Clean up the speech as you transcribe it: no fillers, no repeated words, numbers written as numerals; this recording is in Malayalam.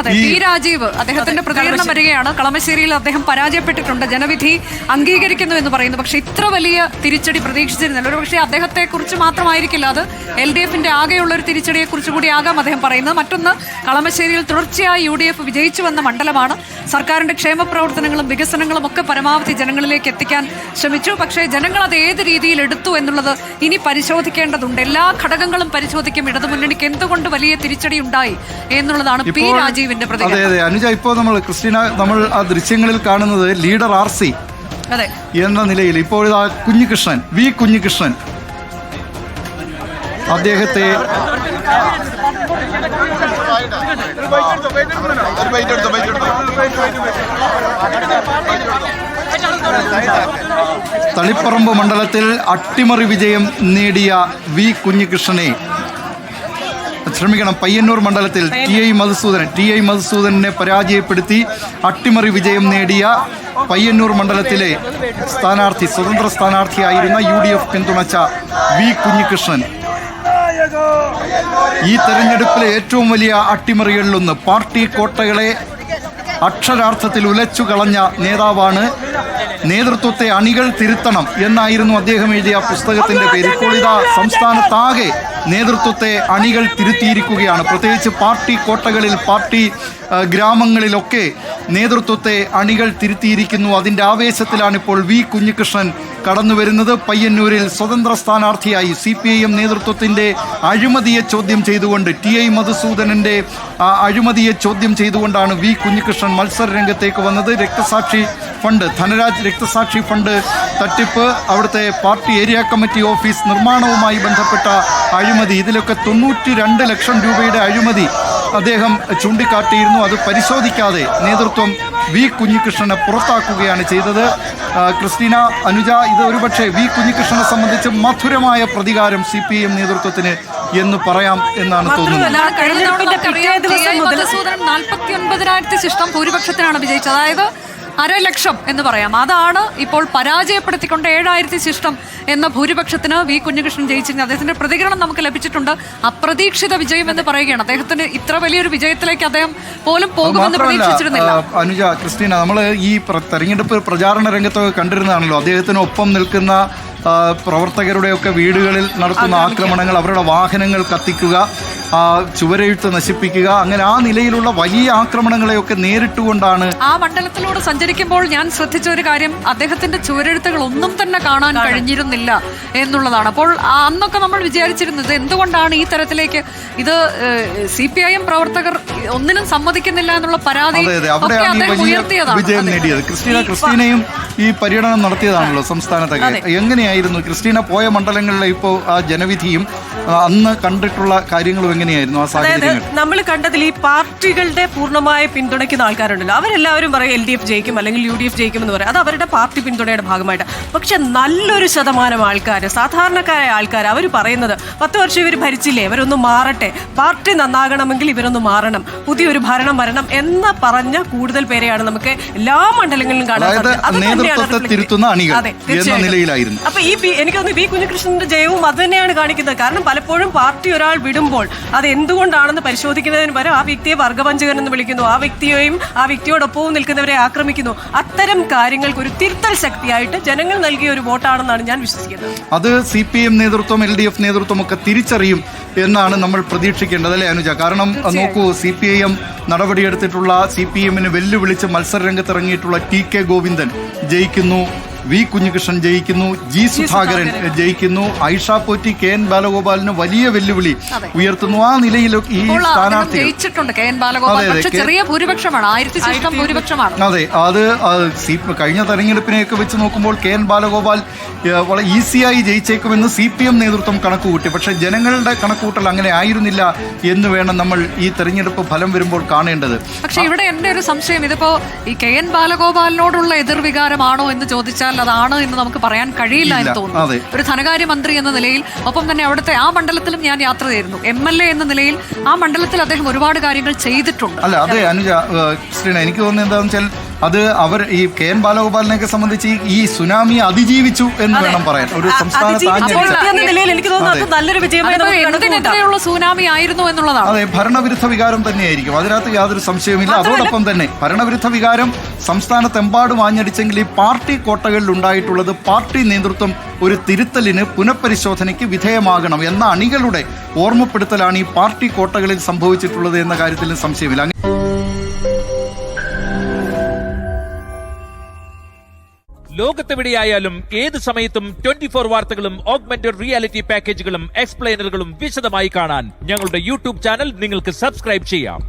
അതെ, പി രാജീവ് അദ്ദേഹത്തിന്റെ പ്രതികരണം വരികയാണ്. കളമശ്ശേരിയിൽ അദ്ദേഹം പരാജയപ്പെട്ടിട്ടുണ്ട്, ജനവിധി അംഗീകരിക്കുന്നു എന്ന് പറയുന്നു. പക്ഷേ ഇത്ര വലിയ തിരിച്ചടി പ്രതീക്ഷിച്ചിരുന്നില്ല. ഒരു പക്ഷേ അദ്ദേഹത്തെ കുറിച്ച് മാത്രമായിരിക്കില്ല, അത് LDFന്റെ ആകെയുള്ള ഒരു തിരിച്ചടിയെ കുറിച്ച് കൂടി ആകാം അദ്ദേഹം പറയുന്നത്. മറ്റൊന്ന്, കളമശ്ശേരിയിൽ തുടർച്ചയായി UDF വിജയിച്ചു വന്ന മണ്ഡലമാണ്. സർക്കാരിന്റെ ക്ഷേമ പ്രവർത്തനങ്ങളും വികസനങ്ങളും ഒക്കെ പരമാവധി ജനങ്ങളിലേക്ക് എത്തിക്കാൻ ശ്രമിച്ചു. പക്ഷേ ജനങ്ങൾ അത് ഏത് രീതിയിൽ എടുത്തു എന്നുള്ളത് ഇനി പരിശോധിക്കേണ്ടതുണ്ട്. എല്ലാ ഘടകങ്ങളും പരിശോധിക്കും. ഇടതുമുന്നണിക്ക് എന്തുകൊണ്ട് വലിയ തിരിച്ചടി ഉണ്ടായി എന്നുള്ളതാണ് പി രാജീവിന്റെ പ്രതികരണം. അതെ അനുജ, ഇപ്പോൾ നമ്മൾ ആ ദൃശ്യങ്ങളിൽ കാണുന്നത് ലീഡർ RC എന്ന നിലയിൽ ഇപ്പോൾ കുഞ്ഞികൃഷ്ണൻ, വി കുഞ്ഞികൃഷ്ണൻ അദ്ദേഹത്തെ തളിപ്പറമ്പ് മണ്ഡലത്തിൽ അട്ടിമറി വിജയം നേടിയ വി കുഞ്ഞികൃഷ്ണനെ പയ്യന്നൂർ മണ്ഡലത്തിൽ ടി ഐ മധുസൂദനെ പരാജയപ്പെടുത്തി അട്ടിമറി വിജയം നേടിയ പയ്യന്നൂർ മണ്ഡലത്തിലെ സ്ഥാനാർത്ഥി, സ്വതന്ത്ര സ്ഥാനാർത്ഥിയായിരുന്ന UDF പിന്തുണച്ച വി കുഞ്ഞികൃഷ്ണൻ ഈ തെരഞ്ഞെടുപ്പിലെ ഏറ്റവും വലിയ അട്ടിമറികളിലൊന്ന്, പാർട്ടി കോട്ടകളെ അക്ഷരാർത്ഥത്തിൽ ഉലച്ചു കളഞ്ഞ നേതാവാണ്. നേതൃത്വത്തെ അണികൾ തിരുത്തണം എന്നായിരുന്നു അദ്ദേഹം എഴുതിയ പുസ്തകത്തിന്റെ പേര്. ഇപ്പോൾ ഇതാ സംസ്ഥാനത്താകെ നേതൃത്വത്തെ അണികൾ തിരുത്തിയിരിക്കുകയാണ്. പ്രത്യേകിച്ച് പാർട്ടി കോട്ടകളിൽ, പാർട്ടി ഗ്രാമങ്ങളിലൊക്കെ നേതൃത്വത്തെ അണികൾ തിരുത്തിയിരിക്കുന്നു. അതിൻ്റെ ആവേശത്തിലാണിപ്പോൾ വി കുഞ്ഞികൃഷ്ണൻ കടന്നു വരുന്നത്. പയ്യന്നൂരിൽ സ്വതന്ത്ര സ്ഥാനാർത്ഥിയായി CPIM നേതൃത്വത്തിൻ്റെ അഴിമതിയെ ചോദ്യം ചെയ്തുകൊണ്ട്, TI മധുസൂദനൻ്റെ അഴിമതിയെ ചോദ്യം ചെയ്തുകൊണ്ടാണ് വി കുഞ്ഞികൃഷ്ണൻ മത്സര രംഗത്തേക്ക് വന്നത്. രക്തസാക്ഷി ഫണ്ട്, ധനരാജ് രക്തസാക്ഷി ഫണ്ട് തട്ടിപ്പ്, അവിടുത്തെ പാർട്ടി ഏരിയ കമ്മിറ്റി ഓഫീസ് നിർമ്മാണവുമായി ബന്ധപ്പെട്ട അഴിമതി, ഇതിലൊക്കെ 92 ലക്ഷം രൂപയുടെ അഴിമതി അദ്ദേഹം ചൂണ്ടിക്കാട്ടിയിരുന്നു. അത് പരിശോധിക്കാതെ നേതൃത്വം വി കുഞ്ഞികൃഷ്ണനെ പുറത്താക്കുകയാണ് ചെയ്തത്. ക്രിസ്റ്റീന, അനുജ, ഇത് ഒരുപക്ഷെ വി കുഞ്ഞികൃഷ്ണനെ സംബന്ധിച്ച് മധുരമായ പ്രതികാരം CPIM നേതൃത്വത്തിന് എന്ന് പറയാം എന്നാണ് തോന്നുന്നത്. 49,000 ശിഷ്ടം ഭൂരിപക്ഷത്തിനാണ് വിജയിച്ചത്. അതായത് 1,00,000 എന്ന് പറയാം. അതാണ് ഇപ്പോൾ പരാജയപ്പെടുത്തിക്കൊണ്ട് 7,000 ശിഷ്ടം എന്ന ഭൂരിപക്ഷത്തിന് വി കുഞ്ഞികൃഷ്ണൻ ജയിച്ചിരുന്നത്. അദ്ദേഹത്തിന്റെ പ്രതികരണം നമുക്ക് ലഭിച്ചിട്ടുണ്ട്. അപ്രതീക്ഷിത വിജയം എന്ന് പറയുകയാണ്. അദ്ദേഹത്തിന് ഇത്ര വലിയൊരു വിജയത്തിലേക്ക് അദ്ദേഹം പോലും പോകുമെന്ന് പ്രതീക്ഷിച്ചിരുന്നില്ല. അനുജ, ക്രിസ്റ്റീന, നമ്മൾ ഈ തെരഞ്ഞെടുപ്പ് പ്രചാരണ രംഗത്തൊക്കെ കണ്ടിരുന്നതാണല്ലോ, അദ്ദേഹത്തിനൊപ്പം നിൽക്കുന്ന പ്രവർത്തകരുടെയൊക്കെ വീടുകളിൽ നടത്തുന്ന ആക്രമണങ്ങൾ, അവരുടെ വാഹനങ്ങൾ കത്തിക്കുക, ചുവരെഴുത്ത് നശിപ്പിക്കുക, അങ്ങനെ ആ നിലയിലുള്ള വലിയ ആക്രമണങ്ങളെയൊക്കെ നേരിട്ടുകൊണ്ടാണ്. ആ മണ്ഡലത്തിലൂടെ സഞ്ചരിക്കുമ്പോൾ ഞാൻ ശ്രദ്ധിച്ച ഒരു കാര്യം, അദ്ദേഹത്തിന്റെ ചുവരെഴുത്തുകൾ ഒന്നും തന്നെ കാണാൻ കഴിഞ്ഞിരുന്നില്ല എന്നുള്ളതാണ്. അപ്പോൾ അന്നൊക്കെ നമ്മൾ വിചാരിച്ചിരുന്നത് എന്തുകൊണ്ടാണ് ഈ തരത്തിലേക്ക് ഇത് CPIM പ്രവർത്തകർ ഒന്നിനും സമ്മതിക്കുന്നില്ല എന്നുള്ള പരാതി വിജയം നേടിയത്. ക്രിസ്റ്റീനയും ഈ പര്യടനം നടത്തിയതാണല്ലോ സംസ്ഥാനത്തൊക്കെ. എങ്ങനെയായിരുന്നു ക്രിസ്റ്റീന പോയ മണ്ഡലങ്ങളിലെ ഇപ്പോൾ ആ ജനവിധിയും അന്ന് കണ്ടിട്ടുള്ള കാര്യങ്ങളും എങ്ങനെയായിരുന്നു ആ സാഹചര്യങ്ങൾ? നമ്മൾ കണ്ടതിൽ ഈ പാർട്ടികളുടെ പൂർണ്ണമായ പിന്തുണയ്ക്കുന്ന ആൾക്കാരുണ്ടല്ലോ, അവരെല്ലാവരും പറയും LDF ജയിക്കും അല്ലെങ്കിൽ UDF ജയിക്കും എന്ന് പറയും. അത് അവരുടെ പാർട്ടി പിന്തുണയുടെ ഭാഗമായിട്ട്. പക്ഷെ നല്ലൊരു ശതമാനം ആൾക്കാർ, സാധാരണക്കാരായ ആൾക്കാർ, അവർ പറയുന്നത് 10 വർഷം ഇവർ ഭരിച്ചില്ലേ, ഇവരൊന്ന് മാറട്ടെ, പാർട്ടി നന്നാകണമെങ്കിൽ ഇവരൊന്ന് മാറണം, പുതിയൊരു ഭരണം വരണം എന്ന് പറഞ്ഞ കൂടുതൽ പേരെയാണ് നമുക്ക് എല്ലാ മണ്ഡലങ്ങളിലും കാണാൻ സാധിച്ചത്. അപ്പൊ എനിക്ക് തോന്നുന്നു വി കുഞ്ഞികൃഷ്ണന്റെ ജയവും അത് തന്നെയാണ് കാണിക്കുന്നത്. കാരണം പലപ്പോഴും പാർട്ടി ഒരാൾ വിടുമ്പോൾ അത് എന്തുകൊണ്ടാണെന്ന് പരിശോധിക്കുന്നതിന് പകരം ആ വ്യക്തിയെ വർഗവഞ്ചകൻ എന്ന് വിളിക്കുന്നു, ആ വ്യക്തിയോടൊപ്പവും നിൽക്കുന്നവരെ ആക്രമിക്കുന്നു. അത്തരം കാര്യങ്ങൾക്ക് ഒരു തിരുത്തൽ ശക്തിയായിട്ട് ജനങ്ങൾ നൽകിയ ഒരു വോട്ടാണെന്നാണ് ഞാൻ വിശ്വസിക്കുന്നത്. അത് CPIM നേതൃത്വം LDF നേതൃത്വം ഒക്കെ തിരിച്ചറിയും എന്നാണ് നമ്മൾ പ്രതീക്ഷിക്കേണ്ടത്, അല്ലേ അനുജ? കാരണം നോക്കൂ, CPIM നടപടിയെടുത്തിട്ടുള്ള, CPIMന് വെല്ലുവിളിച്ച് മത്സര രംഗത്തിറങ്ങിയിട്ടുള്ള TK ഗോവിന്ദൻ ജയിക്കുന്നു, വി കുഞ്ഞികൃഷ്ണൻ ജയിക്കുന്നു, ജി സുധാകരൻ ജയിക്കുന്നു, ഐഷ പോറ്റി, KN ബാലഗോപാലിന് വലിയ വെല്ലുവിളി ഉയർത്തുന്നു. ആ നിലയിൽ ഈ സ്ഥാനാർത്ഥി ചെറിയ ഭൂരിപക്ഷമാണ്, 1000 ഭൂരിപക്ഷമാണ്. അതെ, അത് കഴിഞ്ഞ തെരഞ്ഞെടുപ്പിനെയൊക്കെ വെച്ച് നോക്കുമ്പോൾ KN ബാലഗോപാൽ വളരെ ഈസിയായി ജയിച്ചേക്കുമെന്ന് CPIM നേതൃത്വം കണക്കുകൂട്ടി. പക്ഷെ ജനങ്ങളുടെ കണക്കുകൂട്ടൽ അങ്ങനെ ആയിരുന്നില്ല എന്ന് വേണം നമ്മൾ ഈ തെരഞ്ഞെടുപ്പ് ഫലം വരുമ്പോൾ കാണേണ്ടത്. പക്ഷെ ഇവിടെ എന്റെ ഒരു സംശയം, ഇതിപ്പോ ഈ KN ബാലഗോപാലിനോടുള്ള എതിർവികാരമാണോ എന്ന് ചോദിച്ചാൽ അതാണ് എന്ന് നമുക്ക് പറയാൻ കഴിയില്ല എന്ന് തോന്നുന്നു. ഒരു ധനകാര്യമന്ത്രി എന്ന നിലയിൽ, ഒപ്പം തന്നെ അവിടുത്തെ ആ മണ്ഡലത്തിലും ഞാൻ യാത്ര ചെയ്തിരുന്നു. MLA എന്ന നിലയിൽ ആ മണ്ഡലത്തിൽ അദ്ദേഹം ഒരുപാട് കാര്യങ്ങൾ ചെയ്തിട്ടുണ്ട്. അല്ല, അതെ അനുജ, എനിക്ക് തോന്നുന്നത് എന്താണെന്ന് വെച്ചാൽ അത് അവർ ഈ കെ എൻ ബാലഗോപാലിനെയൊക്കെ സംബന്ധിച്ച് ഈ സുനാമി അതിജീവിച്ചു എന്ന് വേണം പറയാൻ. ഒരു സംസ്ഥാനത്ത് എനിക്ക് തോന്നുന്നു അത് നല്ലൊരു വിജയമായി നമുക്ക് കണക്കുകൂട്ടാം. എന്തിനെതിരെയുള്ള സുനാമി ആയിരുന്നു എന്നുള്ളതാണ്. അതെ, ഭരണവിരുദ്ധ വികാരം തന്നെയായിരിക്കും, അതിനകത്ത് യാതൊരു സംശയവുമില്ല. അതോടൊപ്പം തന്നെ ഭരണവിരുദ്ധ വികാരം സംസ്ഥാനത്തെമ്പാടും ആഞ്ഞടിച്ചെങ്കിൽ ഈ പാർട്ടി കോട്ടകളിൽ ഉണ്ടായിട്ടുള്ളത് പാർട്ടി നേതൃത്വം ഒരു തിരുത്തലിന് പുനഃപരിശോധനയ്ക്ക് വിധേയമാകണം എന്ന അണികളുടെ ഓർമ്മപ്പെടുത്തലാണ് ഈ പാർട്ടി കോട്ടകളിൽ സംഭവിച്ചിട്ടുള്ളത് എന്ന കാര്യത്തിലും സംശയമില്ല. ലോകത്തെവിടെയായാലും ഏത് സമയത്തും 24 വാർത്തകളും ഓഗ്മെന്റഡ് റിയാലിറ്റി പാക്കേജുകളും എക്സ്പ്ലെയിനറുകളും വിശദമായി കാണാൻ ഞങ്ങളുടെ യൂട്യൂബ് ചാനൽ നിങ്ങൾക്ക് സബ്സ്ക്രൈബ് ചെയ്യാം.